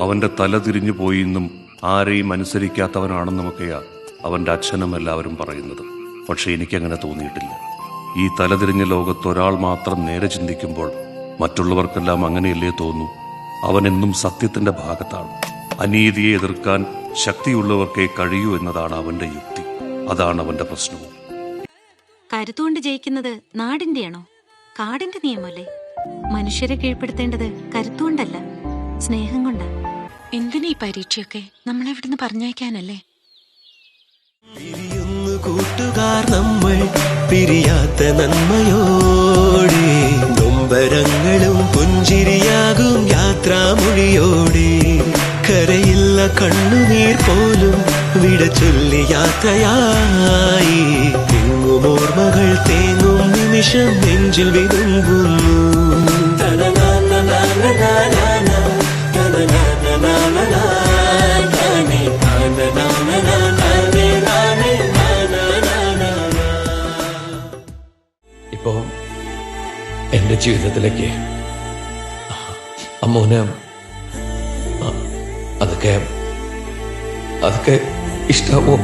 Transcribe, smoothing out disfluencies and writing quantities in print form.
അവന്റെ തല തിരിഞ്ഞു പോയിന്നും ആരെയും അനുസരിക്കാത്തവനാണെന്നുമൊക്കെയാ അവന്റെ അച്ഛനും എല്ലാവരും പറയുന്നത്. പക്ഷെ എനിക്കങ്ങനെ തോന്നിയിട്ടില്ല. ഈ തലതിരിഞ്ഞ ലോകത്ത് ഒരാൾ മാത്രം നേരെ ചിന്തിക്കുമ്പോൾ മറ്റുള്ളവർക്കെല്ലാം അങ്ങനെയല്ലേ തോന്നൂ. അവനെന്നും സത്യത്തിന്റെ ഭാഗത്താണ്. അനീതിയെ എതിർക്കാൻ ശക്തിയുള്ളവർക്കേ കഴിയൂ എന്നതാണ് അവന്റെ യുക്തി. അതാണ് അവന്റെ പ്രശ്നവും. കരുത്തുകൊണ്ട് ജയിക്കുന്നത് നാടിന്റെയാണോ? കാടിന്റെ നിയമല്ലേ? മനുഷ്യരെ കീഴ്പ്പെടുത്തേണ്ടത് കരുത്തുകൊണ്ടല്ല, സ്നേഹം കൊണ്ടാ. എന്തിനാ ഈ പരീക്ഷയൊക്കെ? നമ്മളെവിടുന്ന് പറഞ്ഞയക്കാനല്ലേ? കൂട്ടുകാർ നമ്മൾ പിരിയാത്ത നന്മയോടെ, നൊമ്പരങ്ങളും പുഞ്ചിരിയാകും യാത്രാമൊഴിയോടെ, കരയില്ല കണ്ണുനീർ പോലും വിട ചൊല്ലി യാത്രയായി, എങ്ങും ഓർമ്മകൾ തേങ്ങും നിമിഷം നെഞ്ചിൽ വിതുമ്പുന്നു. ഇപ്പോ എന്റെ ജീവിതത്തിലേക്ക് അമ്മൂന് അതൊക്കെ ഇഷ്ടാവോ?